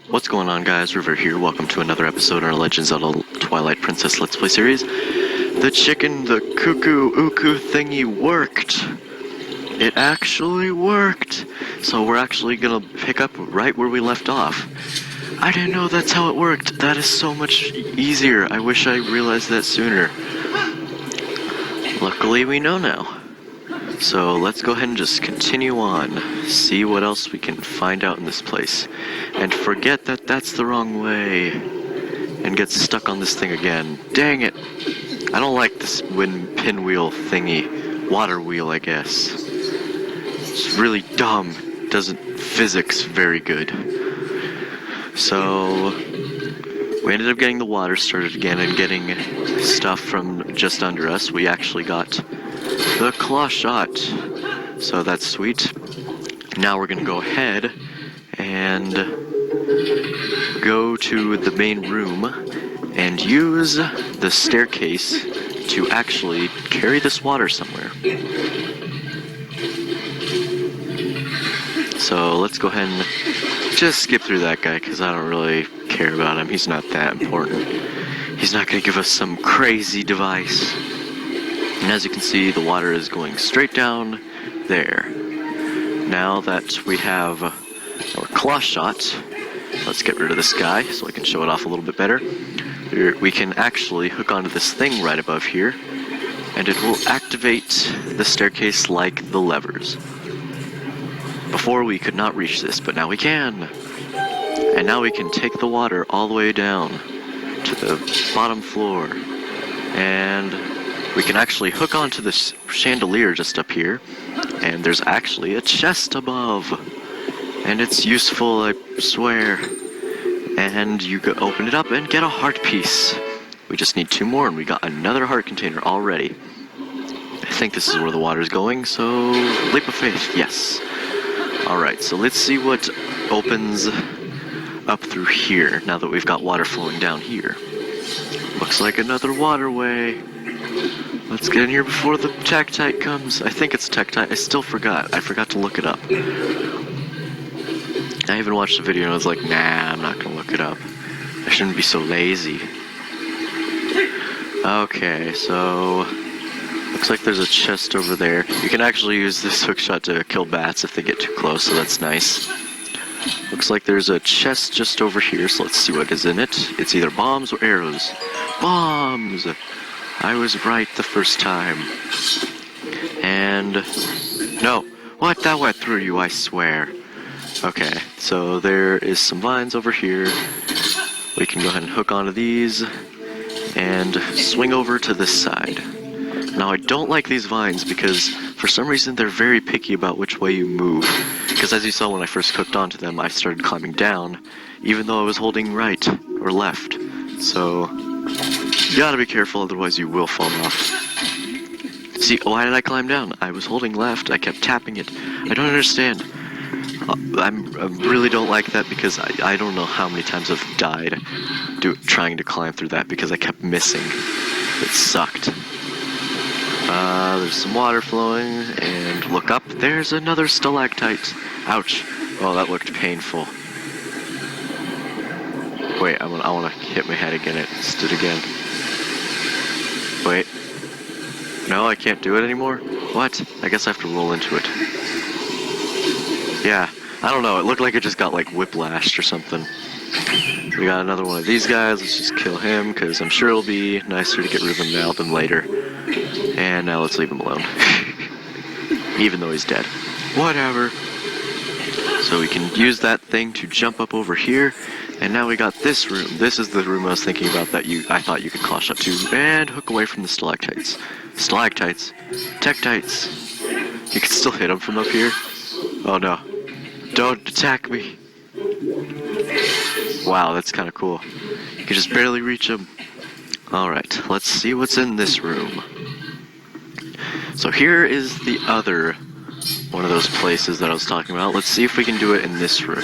What's going on, guys? Rivero here. Welcome to another episode in our Legend Zelda Twilight Princess Let's Play series. The cuckoo thingy worked. It actually worked. So we're actually gonna pick up right where we left off. I didn't know that's how it worked. That is so much easier. I wish I realized that sooner. Luckily, we know now. So let's go ahead and just continue on, see what else we can find out in this place, and forget that that's the wrong way, and get stuck on this thing again. Dang it! I don't like this pinwheel thingy. Water wheel, I guess. It's really dumb. Doesn't physics very good. So we ended up getting the water started again and getting stuff from just under us. We actually got the claw shot, so that's sweet. Now we're gonna go ahead and go to the main room and use the staircase to actually carry this water somewhere. So let's go ahead and just skip through that guy because I don't really care about him. He's not that important. He's not gonna give us some crazy device. And as you can see, the water is going straight down there. Now that we have our claw shot, let's get rid of this guy so I can show it off a little bit better. We can actually hook onto this thing right above here, and it will activate the staircase like the levers. Before we could not reach this, but now we can. And now we can take the water all the way down to the bottom floor. And we can actually hook onto this chandelier just up here, and there's actually a chest above, and it's useful, I swear. And you can open it up and get a heart piece. We just need 2 more, and we got another heart container already. I think this is where the water's going, so leap of faith, yes. Alright, so let's see what opens up through here now that we've got water flowing down here. Looks like another waterway. Let's get in here before the Tektite comes. I think it's Tektite. I still forgot. I forgot to look it up. I even watched the video and I was like, nah, I'm not gonna look it up. I shouldn't be so lazy. Okay, so looks like there's a chest over there. You can actually use this hookshot to kill bats if they get too close, so that's nice. Looks like there's a chest just over here, so let's see what is in it. It's either bombs or arrows. Bombs! I was right the first time. And no, what? That went through you, I swear. Okay, so there is some vines over here. We can go ahead and hook onto these and swing over to this side. Now I don't like these vines because for some reason they're very picky about which way you move. Because as you saw when I first hooked onto them, I started climbing down, even though I was holding right or left. So you gotta be careful, otherwise you will fall off. See, why did I climb down? I was holding left, I kept tapping it. I don't understand. I really don't like that because I don't know how many times I've died trying to climb through that because I kept missing. It sucked. There's some water flowing, and look up, there's another stalactite. Ouch. Oh, that looked painful. Wait, I wanna hit my head again. It stood again. Wait. No, I can't do it anymore? What? I guess I have to roll into it. Yeah, I don't know. It looked like it just got like whiplashed or something. We got another one of these guys. Let's just kill him, because I'm sure it'll be nicer to get rid of him now than later. And now let's leave him alone. Even though he's dead. Whatever. So we can use that thing to jump up over here. And now we got this room. This is the room I was thinking about that I thought you could claw shot to and hook away from the stalactites. Stalactites. Tektites. You can still hit them from up here. Oh no. Don't attack me. Wow, that's kind of cool. You can just barely reach them. Alright, let's see what's in this room. So here is the other one of those places that I was talking about. Let's see if we can do it in this room.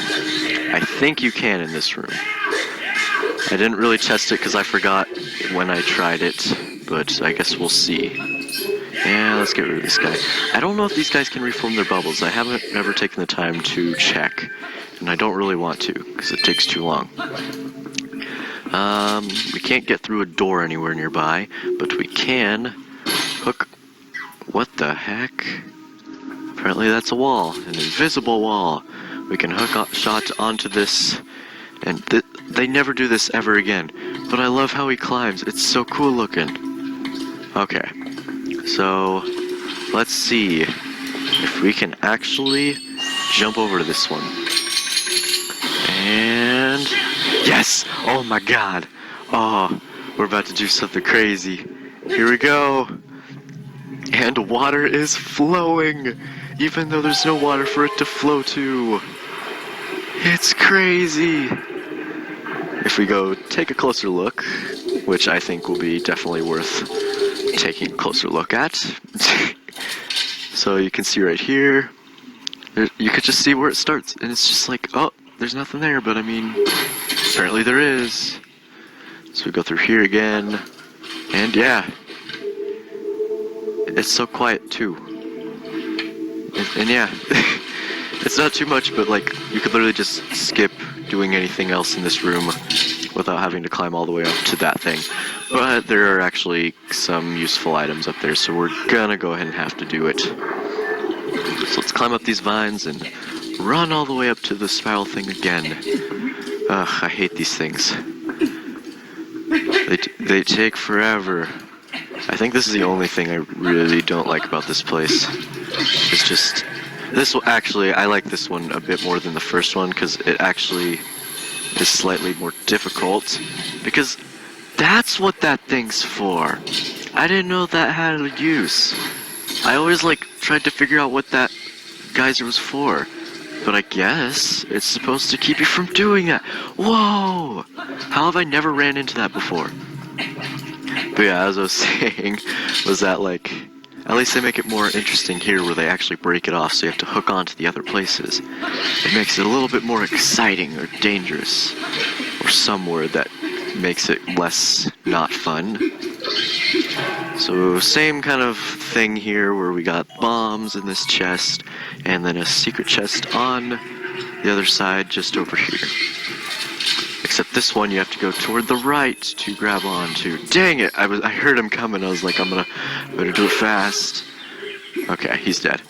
I think you can in this room. I didn't really test it because I forgot when I tried it, but I guess we'll see. And let's get rid of this guy. I don't know if these guys can reform their bubbles. I haven't ever taken the time to check. And I don't really want to, because it takes too long. We can't get through a door anywhere nearby, but we can hook... What the heck? Apparently that's a wall, an invisible wall. We can hook shot onto this, and they never do this ever again. But I love how he climbs. It's so cool looking. Okay, so let's see if we can actually jump over to this one. And yes! Oh my god! Oh, we're about to do something crazy. Here we go. And water is flowing, even though there's no water for it to flow to. It's crazy. If we go take a closer look, which I think will be definitely worth taking a closer look at. So you can see right here, you could just see where it starts, and it's just like, oh, there's nothing there, but I mean, apparently there is. So we go through here again, and yeah, it's so quiet too. And yeah, it's not too much, but like, you could literally just skip doing anything else in this room without having to climb all the way up to that thing. But there are actually some useful items up there, so we're gonna go ahead and have to do it. So let's climb up these vines and run all the way up to the spiral thing again. Ugh, I hate these things. They take forever. I think this is the only thing I really don't like about this place. It's just... This will actually, I like this one a bit more than the first one, because it actually is slightly more difficult. Because that's what that thing's for. I didn't know that had a use. I always, like, tried to figure out what that geyser was for. But I guess it's supposed to keep you from doing that. Whoa! How have I never ran into that before? But yeah, as I was saying, was that, like, at least they make it more interesting here where they actually break it off so you have to hook on to the other places. It makes it a little bit more exciting or dangerous, or some word that makes it less not fun. So same kind of thing here where we got bombs in this chest and then a secret chest on the other side just over here. Except this one you have to go toward the right to grab onto. Dang it! I heard him coming. I was like, I better do it fast. Okay, he's dead.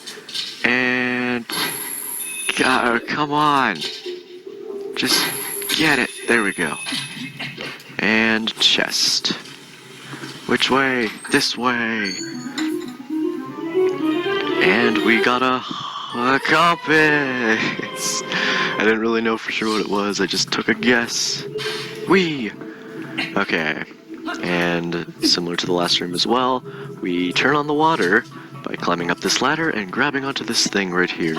And God, come on! Just get it. There we go. And chest. Which way? This way. And we got a compass. I didn't really know for sure what it was. I just took a guess. Whee! Okay. And similar to the last room as well, we turn on the water by climbing up this ladder and grabbing onto this thing right here.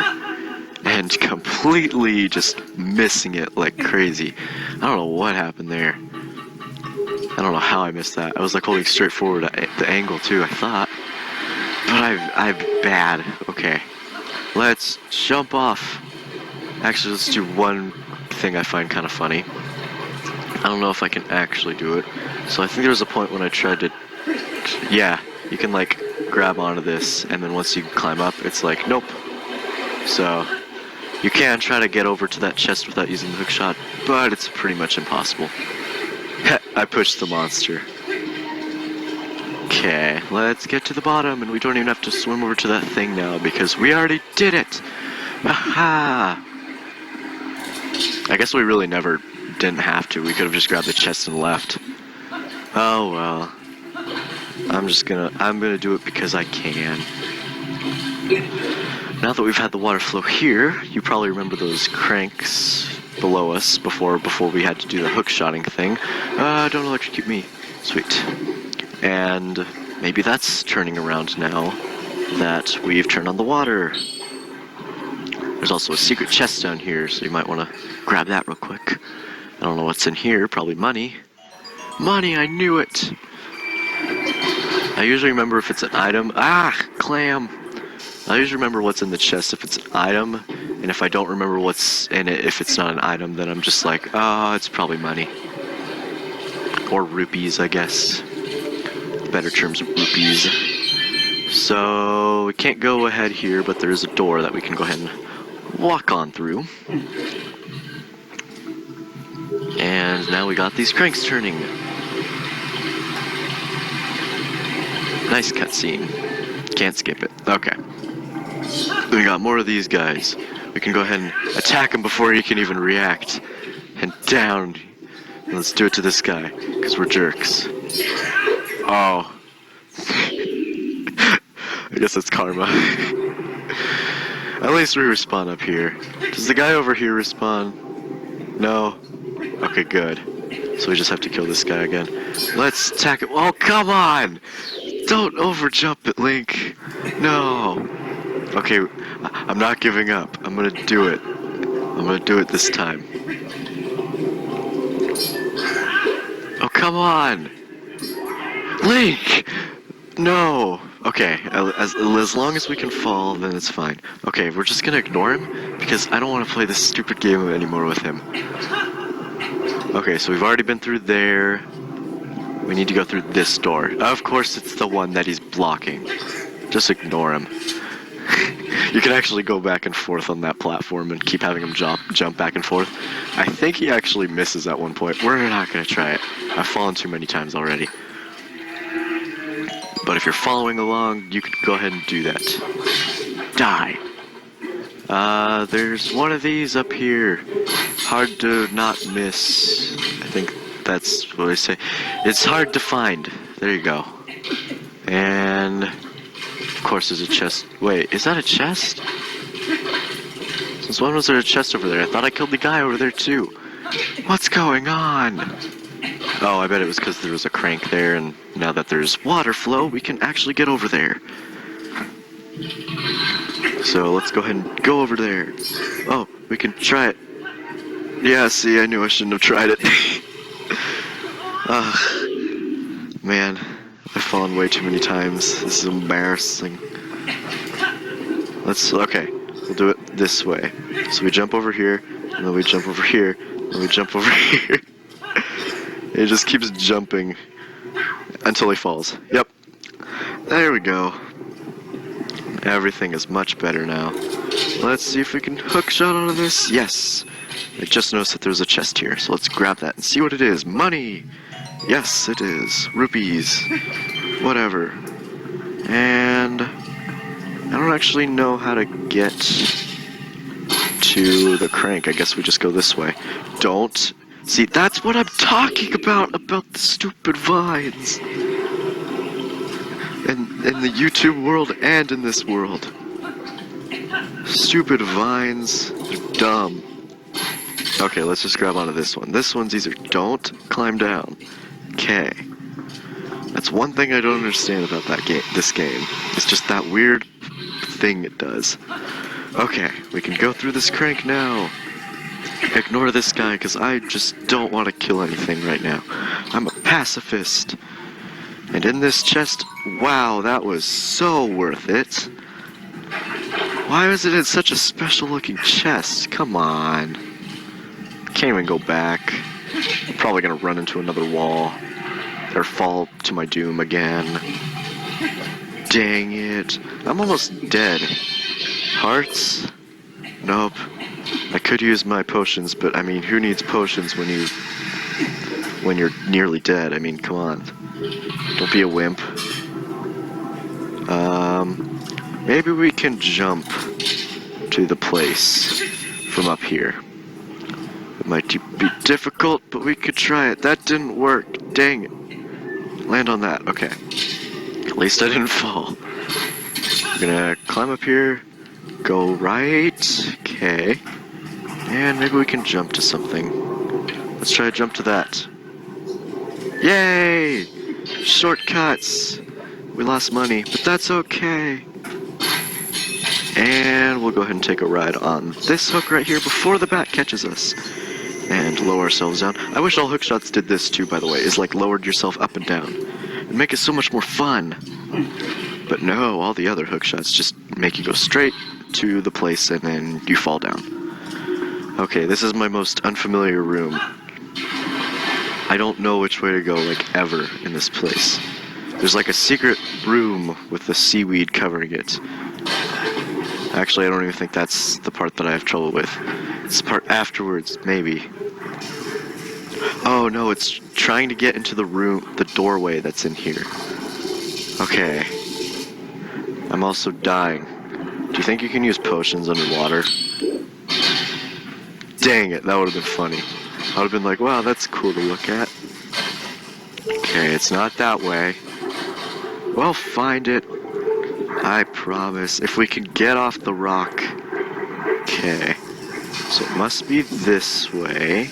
And completely just missing it like crazy. I don't know what happened there. I don't know how I missed that. I was like holding straight forward at the angle too, I thought. But I'm bad. Okay. Let's jump off. Actually, let's do one thing I find kind of funny. I don't know if I can actually do it. So I think there was a point when I tried to... Yeah, you can like grab onto this, and then once you climb up, it's like, nope. So, you can try to get over to that chest without using the hook shot, but it's pretty much impossible. I pushed the monster. Okay, let's get to the bottom, and we don't even have to swim over to that thing now, because we already did it! Aha! I guess we really never didn't have to. We could have just grabbed the chest and left. Oh well. I'm gonna do it because I can. Now that we've had the water flow here, you probably remember those cranks below us before we had to do the hook shotting thing. Don't electrocute me. Sweet. And maybe that's turning around now that we've turned on the water. There's also a secret chest down here, so you might want to grab that real quick. I don't know what's in here, probably money. Money, I knew it! I usually remember if it's an item. Ah, clam! I usually remember what's in the chest if it's an item, and if I don't remember what's in it if it's not an item, then I'm just like, oh, it's probably money. Or rupees, I guess. Better terms, rupees. So we can't go ahead here, but there's a door that we can go ahead and walk on through. And now we got these cranks turning. Nice cutscene. Can't skip it. Okay. We got more of these guys. We can go ahead and attack him before he can even react. And down. And let's do it to this guy, because we're jerks. Oh. I guess it's karma. At least we respawn up here. Does the guy over here respawn? No? Okay, good. So we just have to kill this guy again. Let's attack him. Oh, come on! Don't overjump it, Link. No. Okay, I'm not giving up. I'm gonna do it. I'm gonna do it this time. Oh, come on! Link! No! Okay, as long as we can fall, then it's fine. Okay, we're just gonna ignore him, because I don't want to play this stupid game anymore with him. Okay, so we've already been through there. We need to go through this door. Of course, it's the one that he's blocking. Just ignore him. You can actually go back and forth on that platform and keep having him jump back and forth. I think he actually misses at one point. We're not gonna try it. I've fallen too many times already. But if you're following along, you could go ahead and do that. Die. There's one of these up here. Hard to not miss. I think that's what I say. It's hard to find. There you go. And of course there's a chest. Wait, is that a chest? Since when was there a chest over there? I thought I killed the guy over there too. What's going on? Oh, I bet it was because there was a crank there, and now that there's water flow, we can actually get over there. So let's go ahead and go over there. Oh, we can try it. Yeah, see, I knew I shouldn't have tried it. Man, I've fallen way too many times. This is embarrassing. Okay, we'll do it this way. So we jump over here, and then we jump over here, and we jump over here. It just keeps jumping until he falls. Yep. There we go. Everything is much better now. Let's see if we can hook shot onto this. Yes. I just noticed that there's a chest here, so let's grab that and see what it is. Money! Yes, it is. Rupees. Whatever. And I don't actually know how to get to the crank. I guess we just go this way. Don't. See, that's what I'm talking about the stupid vines. In the YouTube world and in this world. Stupid vines. They're dumb. Okay, let's just grab onto this one. This one's easier. Don't climb down. Okay. That's one thing I don't understand about this game. It's just that weird thing it does. Okay, we can go through this crank now. Ignore this guy, because I just don't want to kill anything right now. I'm a pacifist. And in this chest, wow, that was so worth it. Why was it in such a special looking chest? Come on. Can't even go back. I'm probably gonna run into another wall. Or fall to my doom again. Dang it. I'm almost dead. Hearts? Nope. I could use my potions, but I mean, who needs potions when you're nearly dead? I mean, come on. Don't be a wimp. Maybe we can jump to the place from up here. It might be difficult, but we could try it. That didn't work. Dang it. Land on that. Okay. At least I didn't fall. I'm gonna climb up here. Go right. Okay. And maybe we can jump to something. Let's try to jump to that. Yay! Shortcuts! We lost money, but that's okay. And we'll go ahead and take a ride on this hook right here before the bat catches us. And lower ourselves down. I wish all hook shots did this too, by the way, is like lowered yourself up and down. It'd make it so much more fun. But no, all the other hook shots just make you go straight to the place and then you fall down. Okay, this is my most unfamiliar room. I don't know which way to go, like, ever in this place. There's like a secret room with the seaweed covering it. Actually, I don't even think that's the part that I have trouble with. It's the part afterwards, maybe. Oh no, it's trying to get into the room, the doorway that's in here. Okay. I'm also dying. Do you think you can use potions underwater? Dang it, that would have been funny. I would have been like, wow, that's cool to look at. Okay, it's not that way. We'll find it. I promise. If we can get off the rock. Okay. So it must be this way.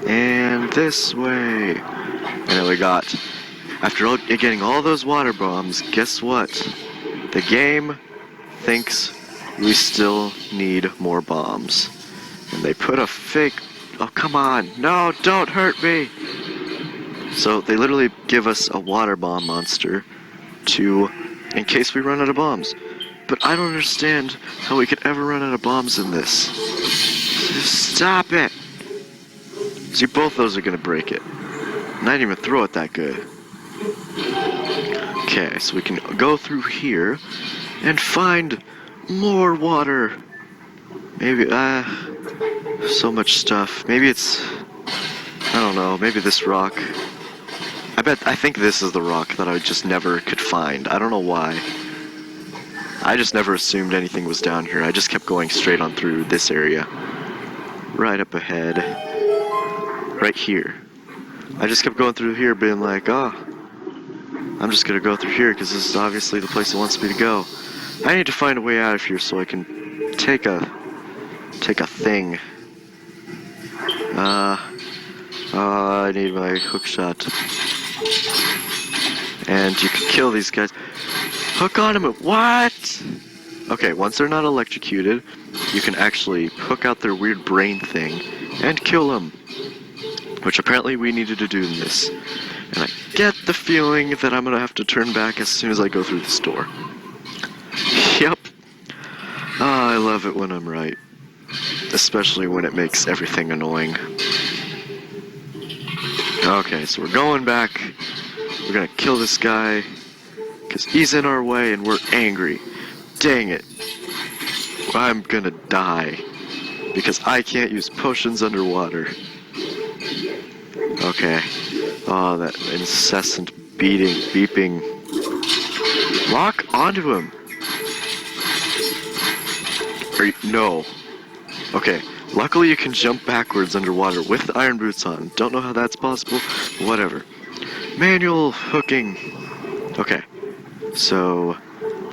And this way. And then we got... After getting all those water bombs, guess what? The game thinks we still need more bombs. And they put a fake... Oh, come on. No, don't hurt me. So they literally give us a water bomb monster in case we run out of bombs. But I don't understand how we could ever run out of bombs in this. Stop it! See, both those are gonna break it. And I didn't even throw it that good. Okay, so we can go through here and find more water. Maybe, so much stuff. Maybe it's, I don't know, maybe this rock. I think this is the rock that I just never could find. I don't know why. I just never assumed anything was down here. I just kept going straight on through this area. Right up ahead. Right here. I just kept going through here being like, oh, I'm just gonna go through here because this is obviously the place it wants me to go. I need to find a way out of here so I can take a thing. I need my hook shot. And you can kill these guys. Hook on them. What? Okay, once they're not electrocuted, you can actually hook out their weird brain thing and kill them. Which apparently we needed to do in this. And I get the feeling that I'm gonna have to turn back as soon as I go through this door. Yep. I love it when I'm right. Especially when it makes everything annoying. Okay, so we're going back. We're gonna kill this guy. Because he's in our way and we're angry. Dang it. I'm gonna die. Because I can't use potions underwater. Okay. Oh, that incessant beeping. Lock onto him. No. Okay. Luckily you can jump backwards underwater with iron boots on. Don't know how that's possible. Whatever. Manual hooking. Okay. So,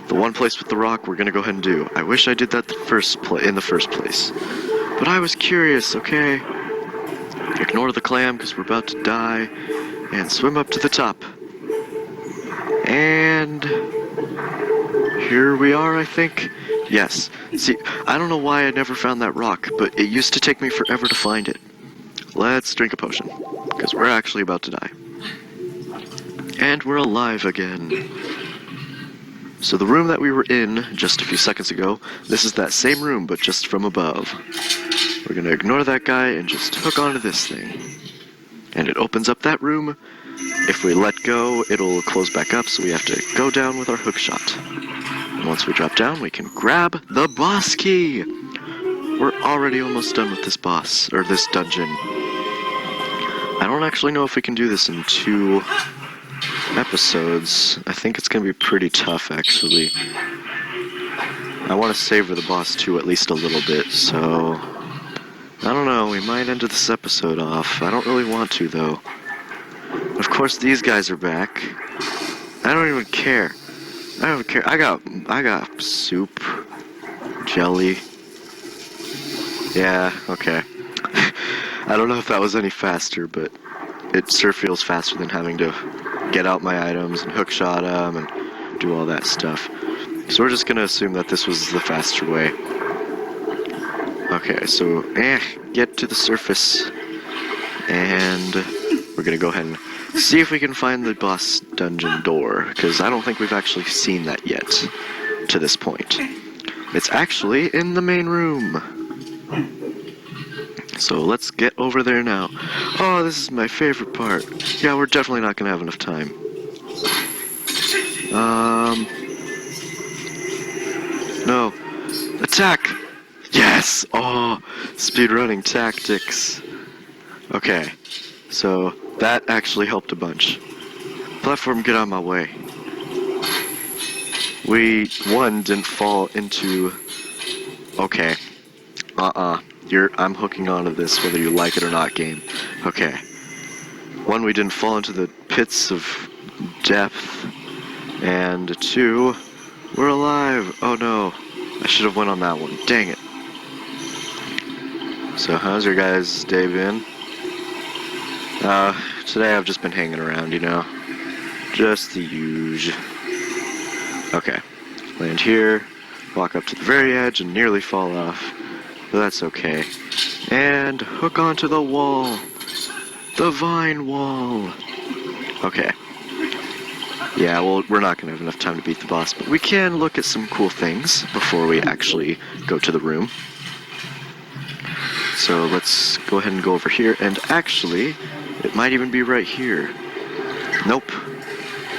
the one place with the rock we're gonna go ahead and do. I wish I did that in the first place. But I was curious, okay? Ignore the clam because we're about to die. And swim up to the top. And here we are, I think. Yes. See, I don't know why I never found that rock, but it used to take me forever to find it. Let's drink a potion, because we're actually about to die. And we're alive again. So the room that we were in just a few seconds ago, this is that same room, but just from above. We're gonna ignore that guy and just hook onto this thing. And it opens up that room. If we let go, it'll close back up, so we have to go down with our hook shot. And once we drop down, we can grab the boss key! We're already almost done with this boss, or this dungeon. I don't actually know if we can do this in 2 episodes. I think it's gonna be pretty tough, actually. I want to savor the boss too, at least a little bit, so... I don't know, we might end this episode off. I don't really want to, though. Of course, these guys are back. I don't even care. I don't care. I got soup, jelly. Yeah, okay. I don't know if that was any faster, but it sure feels faster than having to get out my items and hookshot them and do all that stuff. So we're just gonna assume that this was the faster way. Okay, so, get to the surface. And we're gonna go ahead and see if we can find the boss dungeon door, because I don't think we've actually seen that yet, to this point. It's actually in the main room. So let's get over there now. Oh, this is my favorite part. Yeah, we're definitely not gonna have enough time. No. Attack! Yes! Oh, speedrunning tactics. Okay, so that actually helped a bunch. Platform, get out of my way. We, one, didn't fall into... Okay. I'm hooking onto this whether you like it or not, game. Okay. One, we didn't fall into the pits of death. And two, we're alive. Oh no. I should have went on that one. Dang it. So how's your guys' day been? Today I've just been hanging around, you know. Just the usual. Okay. Land here. Walk up to the very edge and nearly fall off. But that's okay. And hook onto the wall. The vine wall. Okay. Yeah, well, we're not going to have enough time to beat the boss, but we can look at some cool things before we actually go to the room. So let's go ahead and go over here, and actually, it might even be right here. Nope.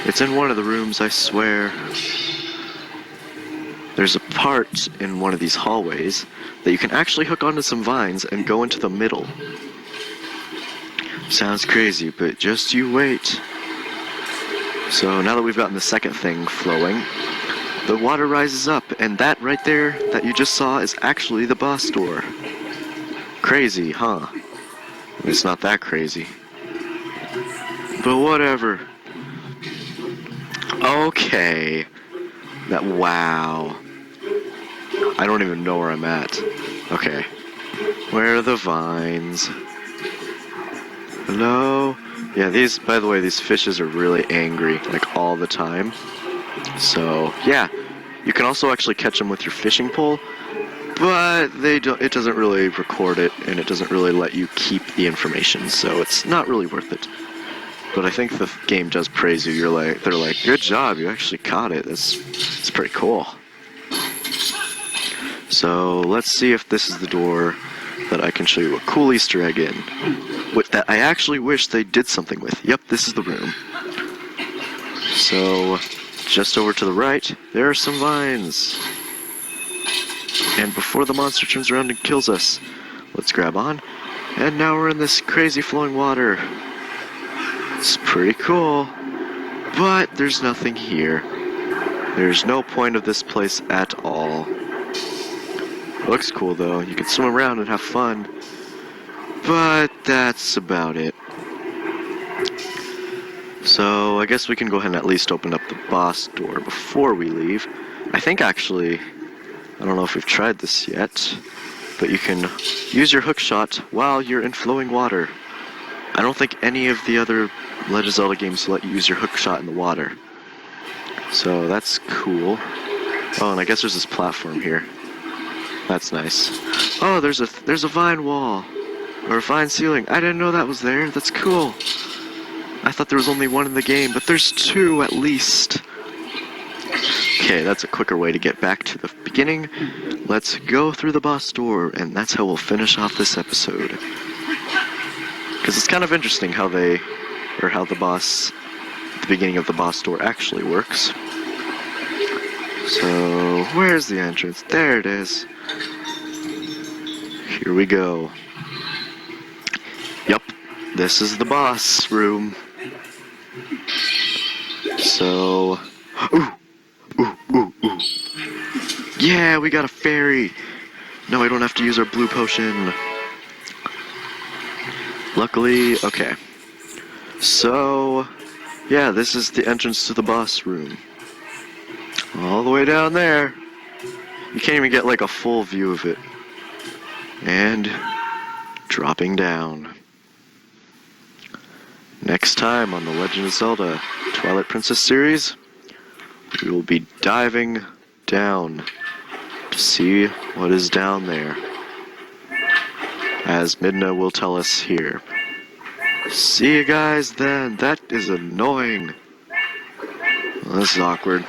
It's in one of the rooms, I swear. There's a part in one of these hallways that you can actually hook onto some vines and go into the middle. Sounds crazy, but just you wait. So now that we've gotten the second thing flowing, the water rises up, and that right there that you just saw is actually the boss door. Crazy, huh? It's not that crazy. But whatever. Okay. Wow. I don't even know where I'm at. Okay. Where are the vines? Hello? Yeah, by the way, these fishes are really angry, like, all the time. So, yeah. You can also actually catch them with your fishing pole, but it doesn't really record it, and it doesn't really let you keep the information, so it's not really worth it. But I think the game does praise you. They're like, good job, you actually caught it. It's pretty cool. So, let's see if this is the door that I can show you a cool Easter egg in. That I actually wish they did something with. Yep, this is the room. So, just over to the right, there are some vines. And before the monster turns around and kills us, let's grab on. And now we're in this crazy flowing water. It's pretty cool. But there's nothing here. There's no point of this place at all. Looks cool though. You can swim around and have fun. But that's about it. So I guess we can go ahead and at least open up the boss door before we leave. I think actually, I don't know if we've tried this yet, but you can use your hook shot while you're in flowing water. I don't think any of the other Legend of Zelda games let you use your hook shot in the water. So that's cool. Oh, and I guess there's this platform here. That's nice. Oh, there's a vine wall. Or a vine ceiling. I didn't know that was there. That's cool. I thought there was only one in the game, but there's two at least. Okay, that's a quicker way to get back to the beginning. Let's go through the boss door, and that's how we'll finish off this episode. Because it's kind of interesting how the beginning of the boss door actually works. So, where's the entrance? There it is. Here we go. Yep, this is the boss room. So, ooh. Yeah, we got a fairy. No, I don't have to use our blue potion. Luckily, okay. So, yeah, this is the entrance to the boss room. All the way down there. You can't even get like a full view of it. And dropping down. Next time on the Legend of Zelda Twilight Princess series, we will be diving down to see what is down there, as Midna will tell us here. See you guys then. That is annoying. Well, this is awkward.